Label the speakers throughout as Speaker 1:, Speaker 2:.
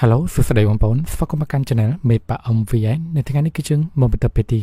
Speaker 1: Hello សួស្តីបងប្អូនស្វាគមន៍មកកាន់ Channel មេប៉ាអ៊ំ VN នៅថ្ងៃនេះគឺយើងមកបន្តពីទី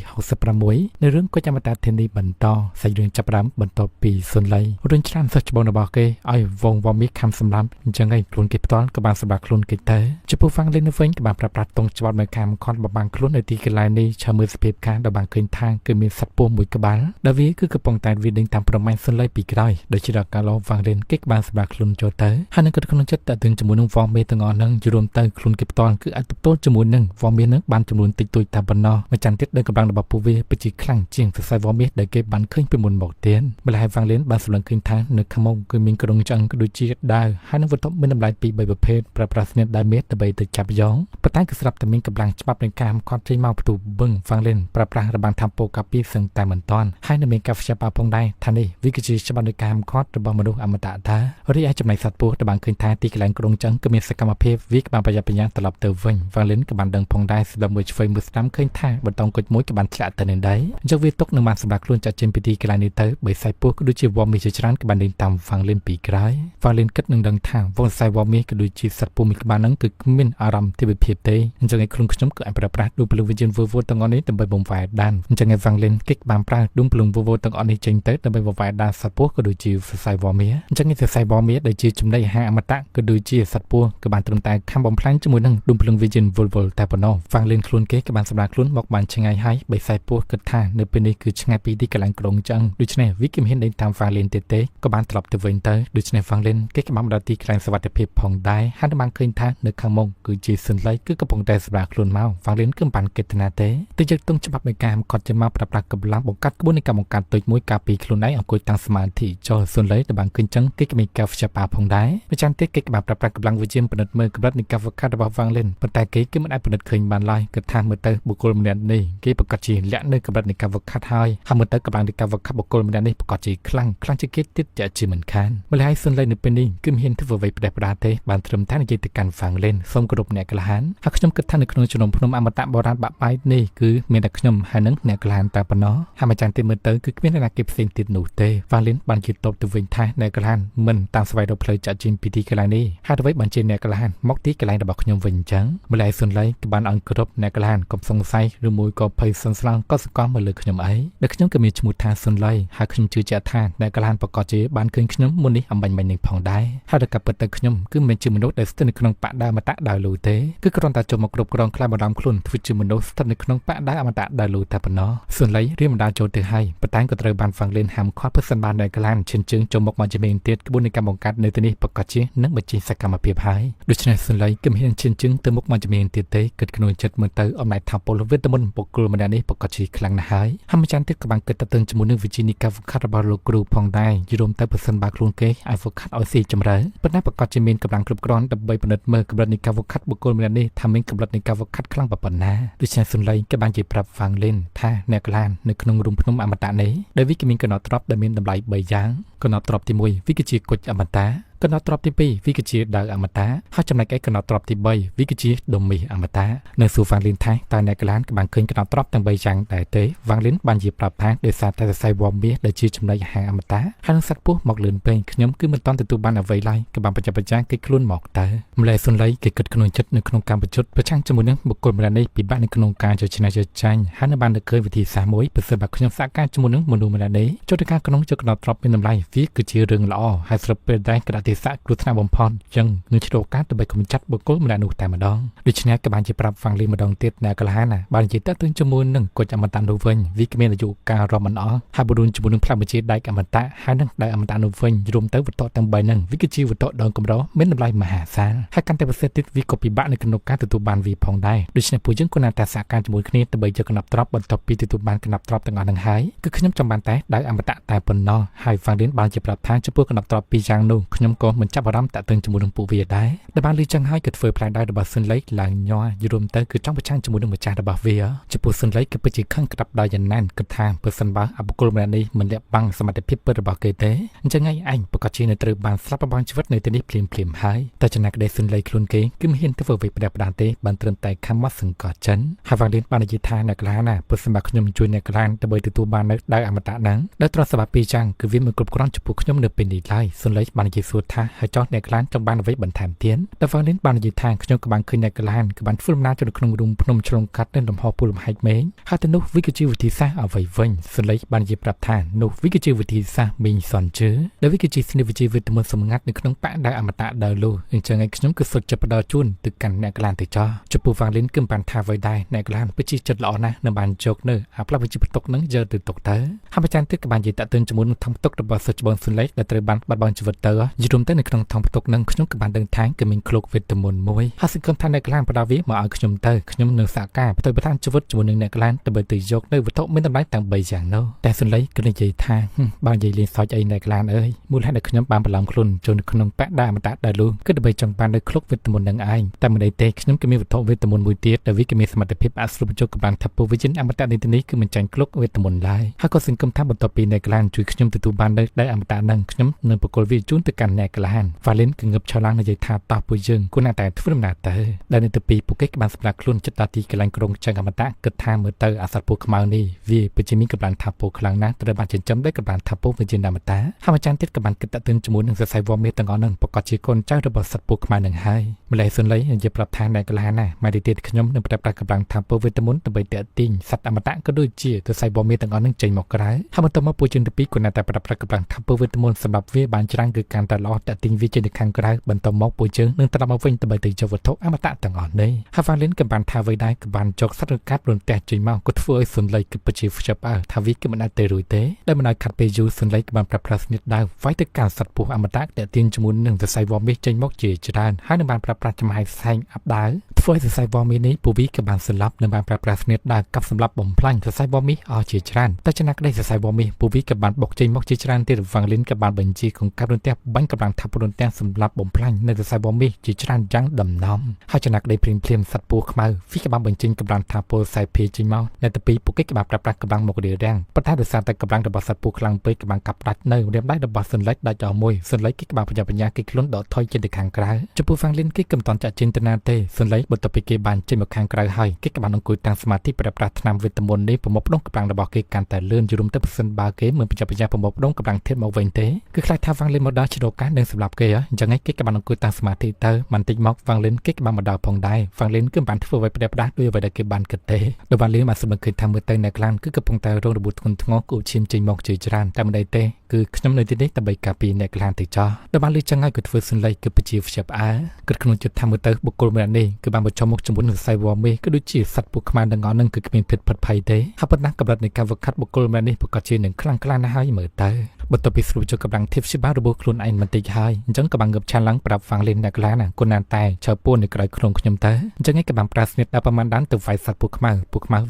Speaker 1: 66នៅរឿងកុចអមតាធានីបន្តសាច់រឿងចាប់ផ្ដើមបន្តពីសុនលៃរឿងច្រើនសិស្សច្បងរបស់គេឲ្យវងវមីខំសម្លាប់អញ្ចឹងឯងខ្លួនគេផ្ទាល់ក៏បានសម្រាប់ខ្លួនគេទៅចំពោះហ្វាំងលេនវិញក៏បានប្រាប់ប្រាត់តងច្បាប់នៅខាងខនបបាំងខ្លួននៅទីកន្លែងនេះឆើមើលសភាពការដែលបានឃើញថាគឺមានសត្វពស់មួយក្បាលដែលវាគឺកំពុងតែវាដេញតាមប្រមាញ់សុនលៃពីក្រោយដោយជាដល់ការឡងហ្វាំងលេនគេក៏បានសម្រាប់ខ្លួនចូលទៅហើយនឹងគាត់ក្នុងចិត្តតែទិញជាមួយនឹងវងមេទាំងអស់ហ្នឹងយរួមទៅខ្លួនគេផ្ទាល់គឺអាចទល់ជាមួយនឹងវងមាសនឹងបានចំនួនតិចតួចតែប៉ុណ្ណោះមួយចាំទៀតដែលកម្លាំងរបស់ពួកវាពិតជាខ្លាំងជាងសរសៃវងមាសដែលគេបានឃើញពីមុនមកទៀតម្ល៉េះហ្វាំងលេនបានសម្លឹងឃើញថានៅខាងមុខគឺមានក្រុងឆ្អឹងក៏ដូចជាដាវហើយនឹងវត្ថុមានតម្លៃពី3ប្រភេទប្រើប្រាស់ស្នៀតដែលមាសដើម្បីទៅចាប់យ៉ងប៉ុន្តែគឺស្រាប់តែមានកម្លាំងច្បាប់នៃការខាត់ចេញមកផ្ទុះបឹងហ្វាំងលេនប្រើប្រាស់របាំងថាពោកាពីសឹងតែមិនតាន់ហើយនៅមានការផ្សាយប៉ាផងដែរថានេះវាគឺជាច្បាប់នៃការខាត់របស់មនុស្សអមតៈថារីឯចំណែកសត្វពស់ដែលបានឃើញថាទីកន្លែងក្រុងឆ្អឹងគឺមានសកម្មភាពវាក៏បានប្រយ័ត្នប្រយែងត្រឡប់ទៅវិញហ្វាំងលេនក៏បានដឹងផងដែរស្ដាប់មួយឆ្វេងមួយស្ដាំឃើញថាបន្តគុជមួយក៏បានធ្លាក់ទៅនឹងដីអញ្ចឹងវាទុកនឹងបានសម្រាប់ខ្លួនចាក់ចេញពីទីកន្លែងនេះទៅបីសាយពោះក៏ដូចជាវងមាសជាច្រើនក៏បានលេងតាមហ្វាំងលេនពីក្រោយហ្វាំងលេនគិតនឹងដឹងថាវងសាយវងមាសក៏ដូចជាសត្វពស់មួយក្បាលហ្នឹងគឺគ្មានអារម្មណ៍ទីវិភាពទេអញ្ចឹងឯខ្លួនខ្ញុំក៏អាចប្រើប្រាស់ដួងភ្លើងវិញ្ញាណវវទាំងអស់នេះដើម្បីបំផាយដានអញ្ចឹងឯហ្វាំងលេនគេបានប្រើដួងភ្លើងវវទាំងអស់នេះចេញទៅដើម្បីបំផាយដានសត្វពស់ក៏ដូចជាសរសៃវងមាសអញ្ចឹងឯសរសៃវងមាសដែលជាចំណីអាហារអមតៈក៏ដូចជាសត្វពស់ក៏បានត្រឹមតែខំបំផ្លាញជាមួយនឹងដួងភ្លើងវិញ្ញាណវលតែប៉ុណ្ណោះហ្វាំងលេនខ្លួនគេក៏បានសម្រាប់ខ្លួនមកបានឆ្ងាយហើយបីសាយពោះគិតថានៅពេលនេះគឺឆ្ងាយពីទីកន្លែងក្រុងចឹងដូច្នេះវាគិមហ៊ានដេញតាមហ្វាំងលេនទេក៏បានត្រឡប់ទៅវិញទៅដូច្នេះហ្វាំងលេនគេក៏បានដល់ទីកន្លែងសុវត្ថិភាពផងដែរហើយបានឃើញថានៅខាងមុខគឺជាសិនឡៃគឺកំពុងតែសម្រាប់ខ្លួនមកហ្វាំងលេនគឺមិនបានគិតណាទេទៅយកទងច្បាប់នៃការកត់ចេញមកប្រាប់ប្រាស់កម្លាំងបង្កាត់ក្បួននៃការបង្កាត់ទុយមួយការពីខ្លួនឯងអង្គុយតាំងសមាធិចូលសិនឡៃដែលបានឃើញចឹងគេក៏មានការផ្សាយប៉ាផងដែរម្ចាស់ទៀតគេក៏បានប្រាប់ប្រាស់កម្លាំងវិជាពិនិត្យមើលកម្រិតនៃការវឹកខាត់របស់ហ្វាំងលេនប៉ុន្តែគេគឺមិនអាចពិនិត្យឃើញបានឡើយគិតថាមើលទៅបុគ្គលម្នាក់នេះគេប្រកាសជាលាក់នៅកម្រិតនៃការវឹកខាត់ហើយមើលទៅកម្លាំងនៃការវឹកខាត់បុគ្គលម្នាក់នេះប្រកាសជាខ្លាំងជាងគេទៀតជាមិនខានម្ល៉េះហើយសុនឡៃនៅពេលនេះគឺមិនហ៊ានធ្វើអ្វីផ្ដេសផ្ដាសទេបានត្រឹមតែនិយាយទៅកាន់ហ្វាំងលេនសូមគោរពអ្នកក្លាហានហើយខ្ញុំគិតថានៅក្នុងជំនុំភ្នំអមតៈបុរាណបាក់បាយនេះគឺមានតែខ្ញុំហើយនឹងអ្នកក្លាហានតែប៉ុណ្ណោះហើយម្ចាស់ទីមើលទៅគឺគ្មានអ្នកណាគេផ្សេងទៀតនោះទេហ្វាំងលេនបានជឿតបទៅវិញថាអ្នកក្លាហានមិនតាមស្វ័យរកផ្លូវចាក់ចេញពីទីកន្លែងនេះហើយអ្វីបានជាអ្នកក្លាហានមកទីកន្លែងរបស់ខ្ញុំវិញអញ្ចឹងម្ល៉េះសុនឡៃក៏បានអង្គគោរពអ្នកក្លាហានកុំសង្ស័យឬមួយក៏ភ័យសន្ស្លងក៏សង្កត់មកលើខ្ញុំអីដែលខ្ញុំក៏មានឈ្មោះថាសុនឡៃហើយខ្ញុំជឿជាក់ថាអ្នកក្លាហានប្រកាសជាបានឃើញខ្ញុំមុននេះអំបញ្ញមិញនឹងផងដែរហើយដល់ការពិតទៅខ្ញុំគឺមិនជាមនុស្សដែលស្ថិតនៅក្នុងបដាអមតៈដើរលូទេគឺគ្រាន់តែចូលមកគ្រប់គ្រងខ្លាបដាមខ្លួនធ្វើជាមនុស្សស្ថិតនៅក្នុងបដាអមតៈដើរលូតែប៉ុណ្ណោះសុនឡៃរៀបបណ្ដាចូលទៅហើយប៉ុន្តែក៏ត្រូវបានហ្វាំងលេនហាមឃាត់ព្រោះសិនបានអ្នកក្លាហានឈិនជើងចូលមកជាមានទៀតក្បួននៃការបង្កាត់នៅទីនេះប្រកាសជានឹងបញ្ចេញសកម្មភាពហើយដូច្នេះសុនឡៃគឺមិនហ៊ានឈិនជើងទៅមុខមកជាមានទៀតទេគិតក្នុងចិត្តមើលទៅអំណាចថាពលវិទ្យាមន្តបុគ្គលម្នាក់នេះប្រកាសជាខ្លាំងណាស់ហើយម្ចាស់ទៀតក៏បានគិតទៅជាមួយនឹងវិជានីការវឹកខាត់របស់លោកគ្រូផងដែរយល់ទៅប្រសិនបើខ្លួនគេឲ្យវឹកខាត់ឲ្យស៊ីចម្រើប៉ុន្តែប្រកាសជាមានកម្លាំងគ្រប់គ្រាន់ដើម្បីពិនិត្យមើលកម្រិតនៃការវឹកខាត់បុគ្គលម្នាក់នេះថាមានកម្រិតនៃការវឹកខាត់ខ្លាំងប៉ុណ្ណាដូច្នេះសុនឡៃក៏បានជាប្រាប់ហ្វាំងលេនថាអ្នកក្លាននៅក្នុងរូងភ្នំអមតៈនេះដែលវាក៏មានកណ្ដោទ្រព្យដែលមានតម្លៃ3យ៉ាងកណ្ដោទ្រព្យទី1វាគឺជាគុជអមតៈកណ្ដោទ្រព្យទី2វាគឺជាដាវអមតៈហើយចំណែកឯកណ្ដោទ្រព្យទី3វាគឺជាដុំមាសអមតៈនៅសួរហ្វាំងលេនថាតើអ្នកក្លានក៏បានឃើញកណ្ដោទ្រព្យទាំង3យ៉ាងដែរទេហ្វាំងលេនបានជាប្រាប់ថាដោយសារតែសរសៃវងមាសដែលជាចំណីអាហារអមតៈហើយនឹងសត្វពស់មកលឿនពេកខ្ញុំគឺមិនទាន់ទទួលបានអ្វីឡើយក៏បានបច្ចុប្បន្នគេខ្លួនមកតើម្ល៉េះសុនឡៃគេគិតក្នុងចិត្តនៅក្នុងការបញ្ជុតប្រឆាំងជាមួយនឹងបុគ្គលម្នាក់នេះពិបាកនៅក្នុងការជជែកចាញ់ហើយនៅបានឃើញវិធីសាស្ត្រមួយប្រសិនបើខ្ញុំសហការជាមួយនឹងមនុស្សម្នាក់នេះចូលទៅការក្នុងជកណ្ដោទ្រព្យមានតម្លៃវាគឺជារឿងល្អហើយស្របពេលដែរក្តារទេសៈគ្រោះថ្នាក់បំផុតចឹងនឹងឆ្លងកាត់ដើម្បីកម្ចាត់បុគ្គលម្នាក់នោះតែម្ដងដូច្នេះក៏បានជាប្រាប់ហ្វាំងលេនម្ដងទៀតអ្នកក្លាហានបាននិយាយតទៅជាមួយនឹងគុជអមតៈនោះវិញវាគ្មានអាយុកាលរាប់មិនអស់ហើយបរុនជាមួយនឹងផ្លាកបញ្ជាដែកអមតៈហើយនឹងដែកអមតៈនោះវិញរួមទៅវត្ថុទាំង3ហ្នឹងវាគឺជាវត្ថុដងកម្រមានតម្លៃមហាសាលហើយកាន់តែពិសេសទៀតវាក៏ពិបាកនៅក្នុងការទទួលបានវាផងដែរដូច្នេះពួកយើងគួរតែសហការជាមួយគ្នាដើម្បីយកកណ្ដាប់ទ្រព្យបន្ទាប់ពីទទួលបានកណ្ដាប់ទ្រព្យទាំងអស់ហ្នឹងហើយគឺខ្ញុំចង់បានតែដែកអមតៈតែប៉ុណ្ណោះហើយហ្វាំងលេនបានជាប្រាប់ថាចំពោះកណ្ដាប់ទ្រព្យពីរយ៉ាងនោះខ្ញុំក៏មិនចាប់អារម្មណ៍តាក់ទងជាមួយនឹងពួកវាដែរដែលបានលឺចឹងហើយក៏ធ្វើផ្លែដៃរបស់ស៊ុនឡៃឡើងញ័រយល់ទៅគឺចង់ប្រឆាំងជាមួយនឹងម្ចាស់របស់វាចំពោះស៊ុនឡៃក៏ពិតជាខឹងក្តាប់ដោយយ៉ាងណានគិតថាបើសិនបើអបុគ្គលម្នាក់នេះមិនលាក់បាំងសមត្ថភាពពិតរបស់គេទេអញ្ចឹងឯងប្រកាសជានៅត្រូវបានស្លាប់បង់ជីវិតនៅទីនេះភ្លាមហើយតែចំណែកក្តីស៊ុនឡៃខ្លួនគេគឺមិនហ៊ានធ្វើអ្វីផ្ដេសផ្ដាសទេបានត្រឹមតែខំមកសង្កត់ចិនហើយហ្វាំងលេនបាននិយាយថាអ្នកក្លាណាបើសិនបើខ្ញុំជួយអ្នកក្លាដើម្បីទទួលបាននៅដៅអមតៈហ្នឹងដែលទ្រព្យសម្បត្តិពីរយ៉ាងគឺវាមិនគ្រប់គ្រាន់ចំពោះខ្ញុំនៅពេលនេះឡើយស៊ុនឡៃបាននិយាយសួរ ថាហើយចោះអ្នកក្លានចង់បានអ្វីបន្ថែមទៀតតែវ៉ាលីនបាននិយាយថាខ្ញុំក៏បានឃើញអ្នកក្លានក៏បានធ្វើដំណើរទៅក្នុងរូងភ្នំឆ្លងកាត់នៅលំហពូលំហែកមេឃហើយទៅនោះវាគឺជាវិធីសាស្ត្រអ្វីវិញសលេចបាននិយាយប្រាប់ថានោះវាគឺជាវិធីសាស្ត្រមីងសនជើដែលវាគឺជាស្នេហ៍វិជាវិទ្យាសម្ងាត់នៅក្នុងបកដែលអមតៈដល់លុះអញ្ចឹងឯងខ្ញុំគឺសុខចិត្តផ្ដល់ជូនទៅកាន់អ្នកក្លានទៅចោះចំពោះវ៉ាលីនគឺបានថាអ្វីដែរអ្នកក្លានពិតជាចិត្តល្អណាស់នៅបានជោគនៅអាផ្លាស់វិជាបន្ទុកនឹងយកទៅទុកទៅហើយម្ចាស់ទៀតក៏បាននិយាយតាក់ទងជាមួយនឹងថងផ្ទុករបស់សុខច្បងសលេចដែលត្រូវបានបាត់បង់ជីវិតទៅយល់ទៅនៅក្នុងថងផ្ទុកនឹងខ្ញុំក៏បានដឹងថាគឺមានឃ្លោកវេទមន្តមួយហើយសង្ឃឹមថាអ្នកក្លានផ្ដល់វាមកឲ្យខ្ញុំទៅខ្ញុំនឹងសហការផ្ទុយបន្ថែមជីវិតជាមួយនឹងអ្នកក្លានដើម្បីទៅយកនៅវត្ថុមានតម្លៃទាំង3យ៉ាងនោះតែសលេចក៏និយាយថាបាននិយាយលេងសើចអីអ្នកក្លានអើយមូលហេតុដែលខ្ញុំបានបន្លំខ្លួនចូលនៅក្នុងបកដែលអមតៈដែលលុះគឺដើម្បីចង់បាននៅឃ្លោកវេទមន្តនឹងឯងតែមិនទេខ្ញុំក៏មានវត្ថុវេទមន្តមួយទៀតដែលវាក៏មានសមត្ថភាពអាចស្រូបបញ្ចូលកម្លាំងថាពុវិញ្ញាណអមតៈនេះគឺមិនចាញ់ឃ្លោកវេទមន្តឡើយហើយក៏សង្ឃឹមថាបន្ទាប់ពីអ្នកក្លានជួយខ្ញុំទទួលបាននៅដែលអមតៈនឹងខ្ញុំនឹងបកគលវាជូនទៅកាន់អ្នកក្លានវ៉ាលីនក៏ងើបឆោឡើងនិយាយថាតោះពួកយើងគួរណាស់តែធ្វើដំណើរទៅដែលនៅទីពីពួកគេក៏បានសម្រាប់ខ្លួនចិត្តតាទីកន្លែងក្រុងចង្អមតៈគិតថាមើលទៅអាសត្វពូខ្មៅនេះវាពិតជាមានកម្លាំងថាពុខ្លាំងណាស់ត្រូវបានចិញ្ចឹមដោយកម្លាំងថាពុវិញ្ញាណអមតៈហើយម្ចាស់ទៀតក៏បានគិតតាក់ទងជាមួយនឹងសរសៃវល្លិមេទាំងអស់នឹងប្រកាសជាកូនចៅរបស់សត្វពូខ្មៅនឹងហើយម្លេះសុនលៃនិយាយប្រាប់ថាអ្នកក្លានណាមកទីទៀតខ្ញុំនឹងប្រើប្រាស់កម្លាំងថាពុវេទមន្តដើម្បីតាក់ទាញសត្វអមតៈក៏ដូចជាសរសៃវល្លិមេទាំងអស់នឹងចេញមកក្រៅហើយបន្ទាប់មកពួកជនទីពីរគណៈតែប្រើប្រាស់កម្លាំងថាពុវេទមន្តសម្រាប់វាបានច្រើនគឺការតែល្អតាក់ទាញវាចេញទៅខាងក្រៅបន្ទាប់មកពួកយើងនឹងត្រឡប់មកវិញដើម្បីទៅយកវត្ថុអមតៈទាំងអស់នេះហើយវ៉ាលីនក៏បានថាអ្វីដែរក៏បានចកសត្វកាត់រន្ទះចេញមកក៏ធ្វើឲ្យសុនលៃគឺពិតជាខ្ជិបអើថាវាគឺមិនអាចទៅរួចទេដែលមិនអាចខាត់ពេលយូរសុនលៃក៏បានប្រើប្រាស់ស្និតដាវវាយទៅកាន់សត្វពស់អមតៈតាក់ទាញជាមួយនឹងសរសៃវល្លិមេចេញមកជាច្រើនហើយនឹងបានប្រើប្រាស់ចំហាយផ្សែងអាប់ដាវធ្វើឲ្យសរសៃវល្លិមេនេះពួកវាក៏បានស្លាប់និងបានប្រើប្រាស់ស្និតដាវកាប់សម្លាប់បំផ្លាញសរសៃវល្លិមេអស់ជាច្រើនតែចំណាក់ក្តីសរសៃវល្លិមេពួកវាក៏បានបុកចេញមកជាច្រើនទៀតវ៉ាលីនក៏បានបញ្ជាកងកាប់រន្ទះបាញ់កម្លាំងថាប់រន្ទះសម្លាប់បំផ្លាញនៅសរសៃវល្លិមេជាច្រើនយ៉ាងដំណំហើយចំណាក់ក្តីព្រាមសត្វពស់ខ្មៅវាក៏បានបញ្ចេញកម្លាំងថាពលខ្សែភេចេញមកនៅទីពីពួកគេក៏បានប្រើប្រាស់កម្លាំងមករារាំងប៉ុន្តែដោយសារតែកម្លាំងរបស់សត្វពស់ខ្លាំងពេកក៏បានកាប់ដាច់នៅរាមដៃរបស់សុនលៃដាច់ដល់មួយសុនលៃគេក៏បានបញ្ញាគេខ្លួនដកថយចេញទៅខាងក្រៅចំពោះវ៉ាលីនគេក៏មិនតន់ចាក់ចេញទៅណាទេសុនលៃបន្ទាប់ពីគេបានចេញមកខាងក្រៅហើយគេក៏បានអង្គុយតាំងសមាធិប្រើប្រាស់ថ្នាំវេទមន្តនេះប្រមូលផ្ដុំកម្លាំងរបស់គេកាន់តែលឿនយល់ទៅប្រសិនបើគេមិនបញ្ញាប្រមូលផ្ដុំកម្លាំងធៀបមកវិញទេគឺខ្លាចថាវ៉ាលីនមកដល់ជ្រោកានឹងសម្រាប់គេអញ្ចឹងគេក៏បានអង្គុយតាំងសមាធិទៅបន្តិចមកវ៉ាលីនគេក៏បានមកដល់ផងដែរវ៉ាលីនគឺបានធ្វើអ្វីផ្ដេសផ្ដាស់ដោយអ្វីដែលគេបានគិតទេដោយវ៉ាលីនបានសម្លឹងឃើញថាមើលទៅអ្នកក្លានគឺកំពុងតែរងរបួសធ្ងន់ធ្ងរគូឈាមចេញមកជាច្រើនតែមិនទេគឺខ្ញុំនៅទីនេះដើម្បីការពារអ្នកក្លានទៅចោះដោយបានលឺចឹងហើយក៏ធ្វើសុនលៃគឺពិតជាខ្ជិបអើគិតក្នុងចិត្តថាមើលទៅបុគ្គលម្នាក់នេះគឺបានបញ្ចុះមកជាមួយនឹងសរសៃវល្លិមេក៏ដូចជាសត្វពស់ខ្មៅទាំងអស់នឹងគឺគ្មានពិតផិតភ័យទេហើយប៉ុន្តែកម្រិតនៃការវឹកហាត់បុគ្គលម្នាក់នេះប្រកាសជានឹងខ្លាំងក្លាណាស់ហើយមើលទៅបន្ទាប់ពីស្រួលចូលកម្លាំងធៀបច្បាស់របស់ខ្លួនឯងបន្តិចហើយអញ្ចឹងក៏បានងើបឆានឡើងប្រាប់វ៉ាងលីនអ្នកក្លាណាគុណណានតែឈើពួននៅក្រៅក្នុងខ្ញុំទៅអញ្ចឹងឯងក៏បានប្រាស្និតដល់ប្រមាណដានទៅវាយសត្វពស់ខ្មៅ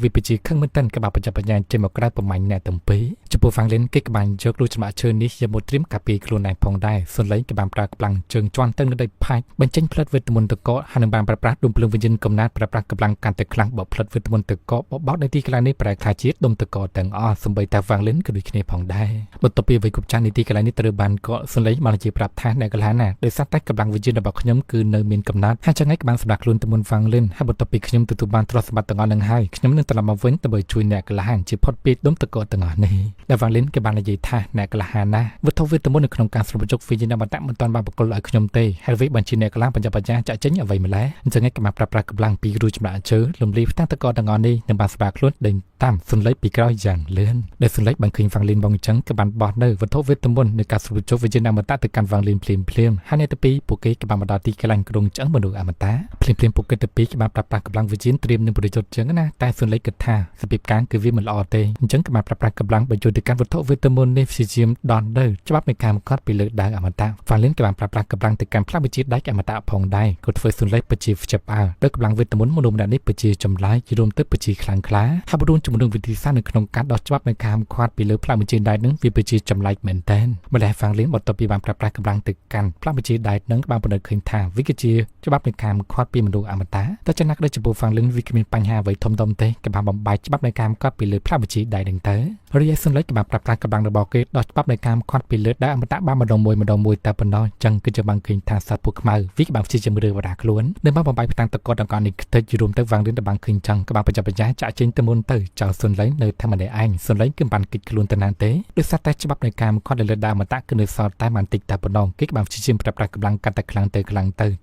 Speaker 1: វាពិជាខឹងមែនតើក៏បានបញ្ចប់បញ្ញាចេញមកក្រៅប្រមាញ់អ្នកទាំងពីរចំពោះវ៉ាងលីនគេក៏បានយកលូច្បាក់ឈើនេះយកមកត្រៀមការពារខ្លួនឯងផងដែរសុនលៃក៏បានប្រើកម្លាំងជើងជន់ទៅនៅដីផាច់បញ្ចេញផ្លិតវេទមន្តតកហើយនឹងបានប្រើប្រាស់ដុំភ្លើងវិញ្ញាណកំណត់ប្រើប្រាស់កម្លាំងកាន់តែខ្លាំងបបផ្លិតវេទមន្តតកបបោតនៅទីកន្លែងនេះប្រែខ្លាចជាដុំតកទាំងអស់សម្បីតែវ៉ាងលីនក៏ដូចគ្នាផងដែរបន្ទាប់ពីវ័យគប់ចាស់នីតិកន្លែងនេះត្រូវបានក៏សុនលៃបានជាប្រាប់ថាអ្នកកលាណាដោយសារតែកម្លាំងវិញ្ញាណរបស់ខ្ញុំគឺនៅមានកំណត់ហើយចឹងឯងក៏បានសម្រាប់ខ្លួនទៅមុនវ៉ាងលីនហើយបន្ទាប់ពីខ្ញុំទទួលបានទ្រព្យសម្បត្តិទាំងអស់នឹងហើយខ្ញុំនឹងត្រឡប់មកវិញដើម្បីជួយអ្នកកលាជាផុតពីដុំតកទាំងអស់នេះដែលវ៉ាងលីនក៏បាននិយាយថាអ្នកកលាណាវត្ថុវេទមន្តនៅក្នុងការស្រូបបញ្ចុកវិញ្ញាណបតៈមិនតាន់បានបកគលឲ្យខ្ញុំទេហើយវិញបញ្ជាអ្នកកលាបញ្ចបញ្ញាចាក់ចេញអ្វីម្ល៉េះអញ្ចឹងឯងក៏បានប្រើប្រាស់កម្លាំងពីរូចចម្លាក់ជើលំលីផ្ទាំងតកទាំងអស់នេះនឹងបានសម្រាប់ខ្លួនដេញតាមសុនលៃពីក្រោយយ៉ាងលឿនដែលសុនលៃបានឃើញវ៉ាងលីនបងអញ្ចឹងក៏បានបោះនៅវត្ថុវេទមន្តនៃការស្រូបបញ្ចុកវិញ្ញាណបតៈទៅកាន់វ៉ាងលីនភ្លាមហើយនៅទីពីពួកគេក៏បានមកដល់ទីកន្លែងក្រុងឆ្អឹងមនុស្សអមតៈភ្លាមពួកគេទៅពីក៏បានប្រើប្រាស់កម្លាំងវិញ្ញាណត្រៀមនឹងប្រយុទ្ធចឹងណាតែសុនលៃគិតថាសភាពការគឺវាមិនល្អទេអញ្ចឹងក៏បានប្រើប្រាស់កម្លាំងបញ្ចូលទៅកាន់វត្ថុវេទមន្តនេះព្យាយាមដនទៅច្បាប់នៃការមកត់ពីលើដៅអមតៈវ៉ាលីនក៏បានប្រើប្រាស់កម្លាំងទៅកាន់ផ្លាស់វិជាដៃអមតៈផងដែរក៏ធ្វើសុនលៃពិតជាខ្ជិបអើដោយកម្លាំងវេទមន្តមនុស្សម្នាក់នេះពិតជាចម្លែកយល់ទៅពិតជាខ្លាំងក្លាហើយបរួមជាមួយនឹងវិធីសាស្ត្រនៅក្នុងការដោះច្បាប់នៃការមកត់ពីលើផ្លាស់វិជាដៃនឹងវាពិតជាចម្លែកមែនទែនម្ល៉េះវ៉ាងលីនបន្ទាប់ពីបានប្រើប្រាស់កម្លាំងទៅកាន់ផ្លាស់វិជាដៃនឹងបានបណ្ឌិតឃើញថាវាគឺជាច្បាប់នៃការមកត់ពីមនុស្សអមតៈតែចំណាក់ដូចចំពោះវ៉ាងលីនវាគ្មានបញ្ហាអ្វីធំដុំទេក៏បានបំបាយច្បាប់នៃការមកត់ពីលើផ្លាស់វិជាដៃនឹងទៅរីឯសុនលៃក៏បានប្រើប្រាស់កម្លាំងរបស់គេដោះច្បាប់នៃការមកត់ពីលើដៃអមតៈបានម្ដងមួយតែប៉ុណ្ណោះចឹងគឺជាបានឃើញថាសត្វពស់ខ្មៅវាក៏បានព្យាយាមរើបដាខ្លួននៅបានបំបាយផ្ទាំងតកទាំងអស់នេះខ្ទេចរួមទៅវ៉ាងលីនបានឃើញចឹងក៏បានបញ្ចប់បញ្ញាចាក់ចេញទៅមុនទៅចៅសុនលៃនៅតែម្នាក់ឯងសុនលៃគឺបានគិតខ្លួនទៅណាទេដោយសារតែច្បាប់នៃ ការមកគាត់លើដើមតាគឺនៅសល់តែបន្តិចតែប៉ុណ្ណោះគេបានព្យាយាមប្រើប្រាស់កម្លាំងកាន់តែខ្លាំងទៅ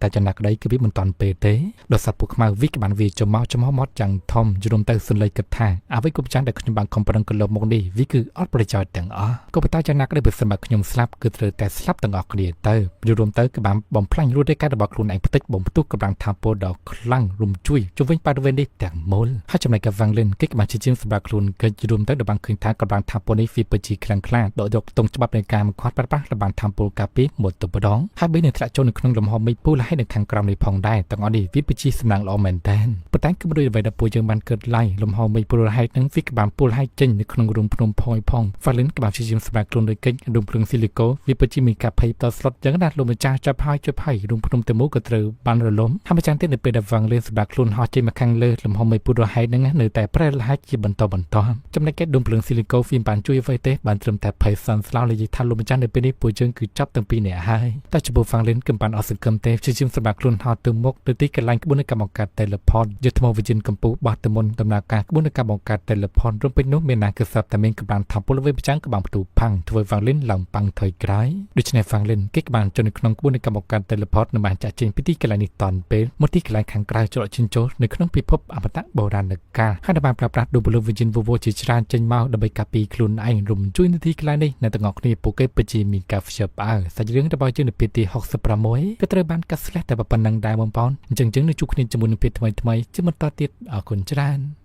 Speaker 1: តែចំណាក់ក្តីគឺវាមិនតាន់ពេលទេដោយសារពួកខ្មៅវិកបានវាចំមកមាត់យ៉ាងធំយល់ទៅសុនលីគិតថាអ្វីក៏ចាំដែលខ្ញុំបានខំប្រឹងកន្លងមកនេះវាគឺអត់ប្រយោជន៍ទាំងអស់ក៏ប៉ុន្តែចំណាក់ក្តីបើសិនបើខ្ញុំស្លាប់គឺត្រូវតែស្លាប់ទាំងអស់គ្នាទៅយល់ទៅគឺបានបំផ្លាញរូបរាងកាយរបស់ខ្លួនឯងផ្ទិចបំផ្ទុះកម្លាំងថាពលដ៏ខ្លាំងរំជួយជុំវិញបរិវេណនេះទាំងមូលហើយចំណែកកាវ៉ាងលិនគេបានជាជាងសម្រាប់ខ្លួនគេយល់ទៅដល់បានឃើញថាកម្លាំងថាពលនេះវាពិតជាខ្លាំងក្លាដកយកតុងច្បាប់នៃការមកខាត់ប្រាស់របស់ថាពលកាពីមកទៅម្ដងហើយបីនឹងធ្លាក់ចូលនៅក្នុងលំហមេឃពូលហើយនៅខាងក្រោមនេះផងដែរទាំងអស់នេះវាពិតជាសំណាងល្អមែនតើប៉ុន្តែគឺមិនដូចអ្វីដែលពួកយើងបានកើតឡើងលំហមេឃពូលហើយនឹងវាក៏បានពូលហើយចេញនៅក្នុងរូងភ្នំផយផងហ្វាលិនក៏បានជាជាងសម្រាប់ខ្លួនដូចកិច្ចរូងភ្លើងស៊ីលីកូវាពិតជាមានការភ័យតស្លុតយ៉ាងណាស់លោកម្ចាស់ចាប់ហើយរូងភ្នំទាំងមូលក៏ត្រូវបានរលំហើយម្ចាស់ទៀតនៅពេលដែលវ៉ាងលិនសម្រាប់ខ្លួនហោះចេញមកខាងលើលំហមេឃពូលហើយនឹងនៅតែប្រែលហើយជាបន្តចំណែករូងភ្លើងស៊ីលីកូវាបានជួយអ្វីទេបានត្រឹមតែភ័យសន្ស្លោនិយាយថាលោកម្ចាស់នៅពេលនេះពួកយើងគឺចាប់ទាំងពីរនាក់ហើយតែចំពោះវ៉ាងលិនគឺបានអត់សង្ឃឹមទេជាជាងសម្រាប់ខ្លួនហោះទៅមុខទៅទីកន្លែងក្បួននៃការបង្កើត teleport យុទ្ធថ្មវិញ្ញាណកម្ពុជាបោះទៅមុនដំណើរការក្បួននៃការបង្កើត teleport រំពេញនោះមានណាគឺស្រាប់តែមានកម្លាំងថាពលវិម្ចាស់ក៏បានផ្ទុះផាំងធ្វើវ៉ាងលិនឡើងប៉ាំងថយក្រោយដូច្នេះវ៉ាងលិនគេក៏បានចូលនៅក្នុងក្បួននៃការបង្កើត teleport នៅបានចាក់ចេញពីទីកន្លែងនេះតនពេលមកទីកន្លែងខាងក្រៅច្រកជិញ្ចូលនៅក្នុងពិភពអមតៈបុរាណកាលហើយបានប្រើប្រាស់ដូពលវិញ្ញាណវវជាច្រើនចេញមកដើម្បីការពារខ្លួនឯងរំជួយនៅទីកន្លែងនេះនៅទាំងអស់គ្នាពួកគេពិតជាមានការភ្ជាប់ផ្អើលសាច់រឿងរបស់យើងនៅពេលទី66ក៏ត្រូវបានកាត់ស្លេះតែប៉ុណ្ណឹងដែរបងប្អូនអញ្ចឹងនឹងជួបគ្នាជាមួយនឹងពេលថ្មីជាបន្តទៀតអរគុណច្រើន